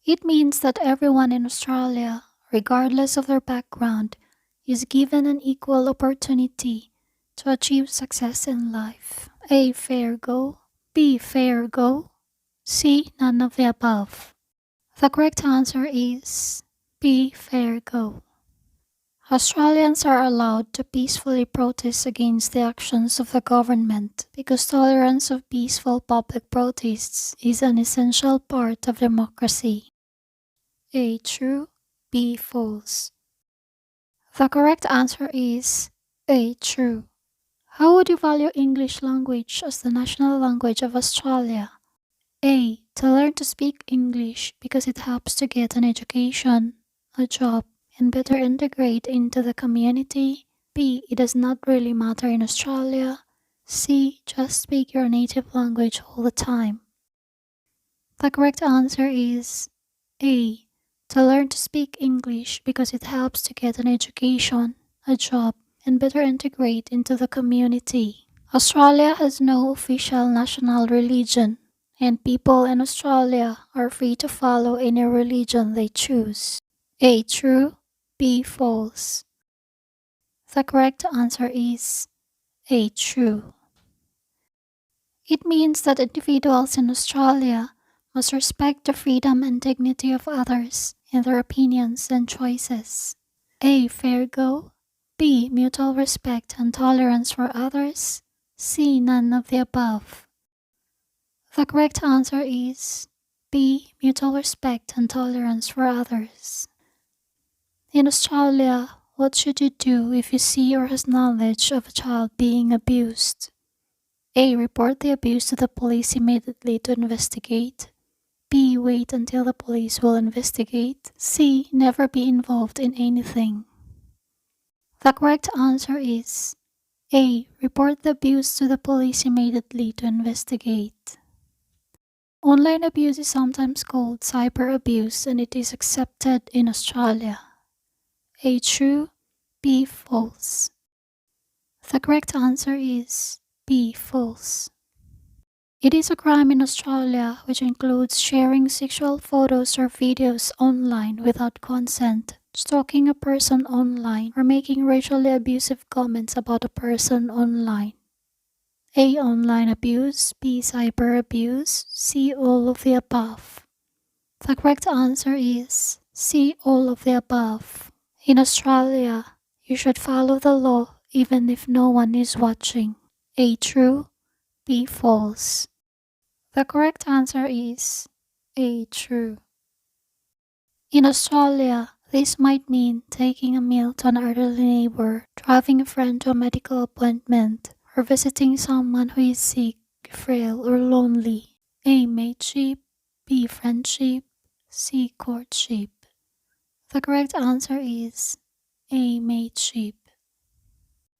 It means that everyone in Australia, regardless of their background, is given an equal opportunity to achieve success in life. A. Fair go. B. Fair go. C. None of the above. The correct answer is B. Fair go. Australians are allowed to peacefully protest against the actions of the government because tolerance of peaceful public protests is an essential part of democracy. A. True. B. False. The correct answer is A. True. How would you value English language as the national language of Australia? A. To learn to speak English because it helps to get an education, a job, and better integrate into the community. B. It does not really matter in Australia. C. Just speak your native language all the time. The correct answer is A. To learn to speak English because it helps to get an education, a job, and better integrate into the community. Australia has no official national religion, and people in Australia are free to follow any religion they choose. A. True. B. False. The correct answer is A. True. It means that individuals in Australia must respect the freedom and dignity of others in their opinions and choices. A. Fair go. B. Mutual respect and tolerance for others. C. None of the above. The correct answer is B. Mutual respect and tolerance for others. In Australia, what should you do if you see or has knowledge of a child being abused? A. Report the abuse to the police immediately to investigate. B. Wait until the police will investigate. C. Never be involved in anything. The correct answer is A. Report the abuse to the police immediately to investigate. Online abuse is sometimes called cyber abuse and it is accepted in Australia. A. True. B. False. The correct answer is B. False. It is a crime in Australia which includes sharing sexual photos or videos online without consent, stalking a person online, or making racially abusive comments about a person online. A. Online abuse. B. Cyber abuse. C. All of the above. The correct answer is C. All of the above. In Australia, you should follow the law even if no one is watching. A. True. B. False. The correct answer is A. True. In Australia, this might mean taking a meal to an elderly neighbor, driving a friend to a medical appointment, or visiting someone who is sick, frail, or lonely. A. Mateship. B. Friendship. C. Courtship. The correct answer is A. Mateship.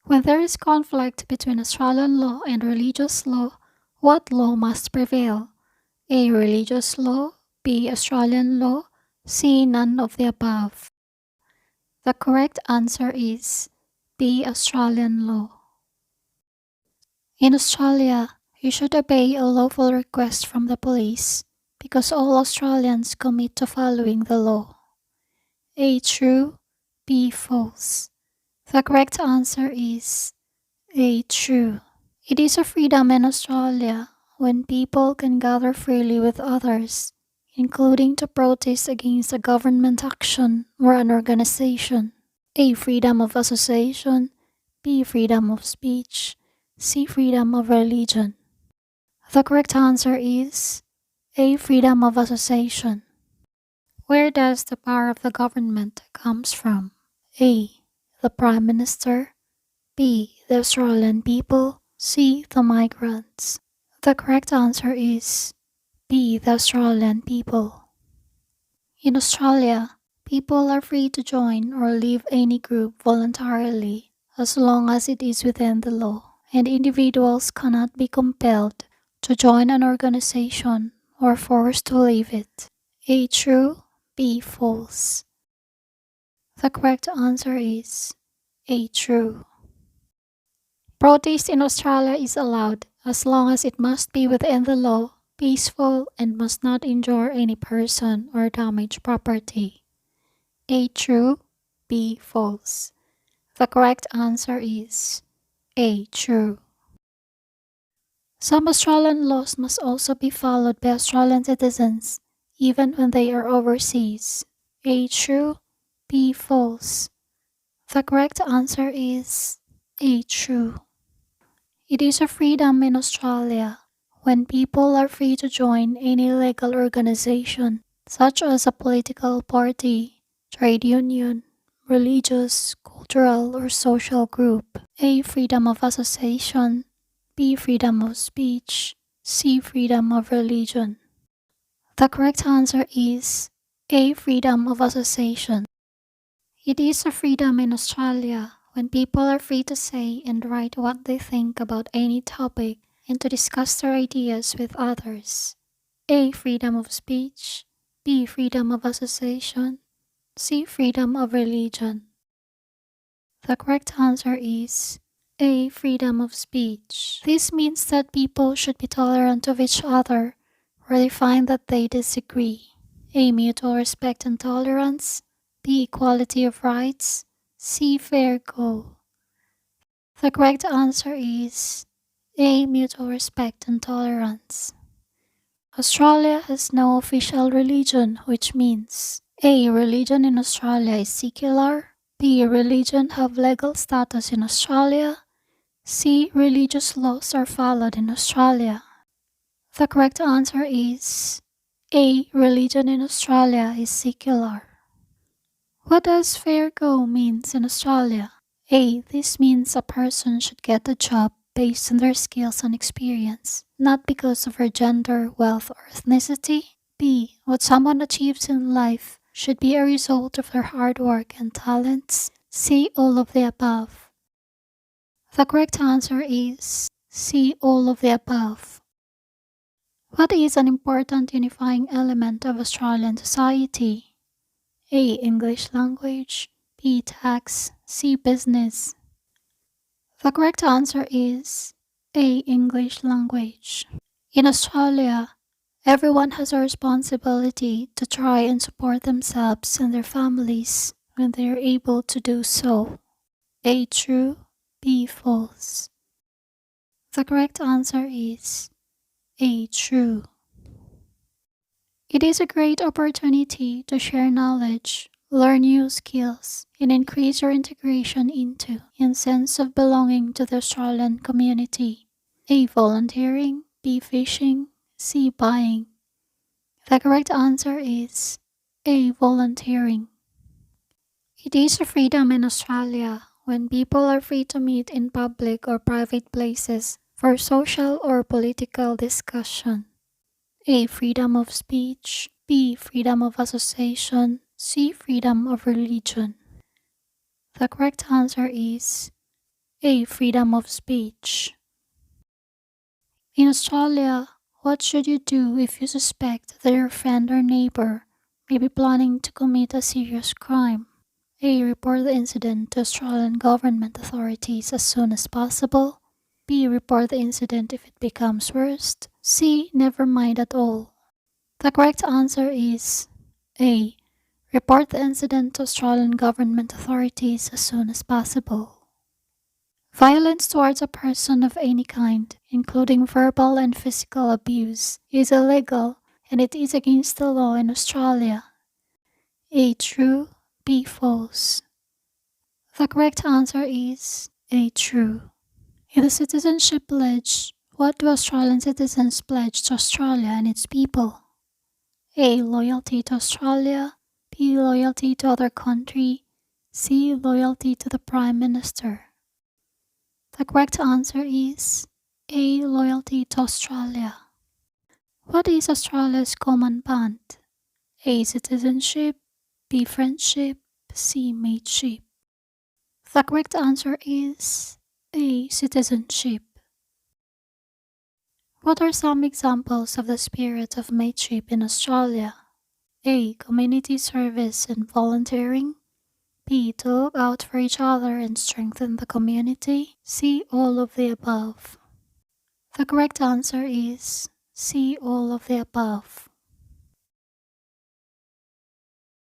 When there is conflict between Australian law and religious law, what law must prevail? A. Religious law. B. Australian law. C. None of the above. The correct answer is B. Australian law. In Australia, you should obey a lawful request from the police because all Australians commit to following the law. A. True. B. False. The correct answer is A. True. It is a freedom in Australia when people can gather freely with others, including to protest against a government action or an organization. A. Freedom of association. B. Freedom of speech. C. Freedom of religion. The correct answer is A. Freedom of association. Where does the power of the government comes from? A. The Prime Minister. B. The Australian people. C. The migrants. The correct answer is B. The Australian people. In Australia, people are free to join or leave any group voluntarily as long as it is within the law, and individuals cannot be compelled to join an organization or forced to leave it. A. True. B. False. The correct answer is A. True. Protest in Australia is allowed as long as it must be within the law peaceful, and must not injure any person or damage property. A. True. B. False. The correct answer is A. True. Some Australian laws must also be followed by Australian citizens, even when they are overseas. A. True. B. False. The correct answer is A. True. It is a freedom in Australia when people are free to join any legal organization, such as a political party, trade union, religious, cultural, or social group. A. Freedom of association. B. Freedom of speech. C. Freedom of religion. The correct answer is A. Freedom of association. It is a freedom in Australia when people are free to say and write what they think about any topic and to discuss their ideas with others. A. Freedom of speech. B. Freedom of association. C. Freedom of religion. The correct answer is A. Freedom of speech. This means that people should be tolerant of each other where they find that they disagree. A. Mutual respect and tolerance. B. Equality of rights. C. Fair go. The correct answer is A. Mutual respect and tolerance. Australia has no official religion, which means A. Religion in Australia is secular. B. Religion have legal status in Australia. C. Religious laws are followed in Australia. The correct answer is A. Religion in Australia is secular. What does fair go means in Australia? A. This means a person should get a job based on their skills and experience, not because of their gender, wealth, or ethnicity. B. What someone achieves in life should be a result of their hard work and talents. C. All of the above. The correct answer is C. All of the above. What is an important unifying element of Australian society? A. English language. B. Tax. C. Business. The correct answer is A. English language. In Australia, everyone has a responsibility to try and support themselves and their families when they are able to do so. A. True. B. False. The correct answer is A. True. It is a great opportunity to share knowledge, learn new skills, and increase your integration into and sense of belonging to the Australian community. A. Volunteering. B. Fishing. C. Buying. The correct answer is A. Volunteering. It is a freedom in Australia when people are free to meet in public or private places for social or political discussion. A. Freedom of speech. B. Freedom of association. C. Freedom of religion. The correct answer is A. Freedom of speech. In Australia, what should you do if you suspect that your friend or neighbor may be planning to commit a serious crime? A. Report the incident to Australian government authorities as soon as possible. B. Report the incident if it becomes worse. C. Never mind at all. The correct answer is A. Report the incident to Australian government authorities as soon as possible. Violence towards a person of any kind, including verbal and physical abuse, is illegal and it is against the law in Australia. A. True. B. False. The correct answer is A. True. In the Citizenship Pledge, what do Australian citizens pledge to Australia and its people? A. Loyalty to Australia. B. Loyalty to other country. C. Loyalty to the Prime Minister. The correct answer is A. Loyalty to Australia. What is Australia's common bond? A. Citizenship. B. Friendship. C. Mateship. The correct answer is A. Citizenship. What are some examples of the spirit of mateship in Australia? A. Community service and volunteering. B. To look out for each other and strengthen the community. C. All of the above. The correct answer is C. All of the above.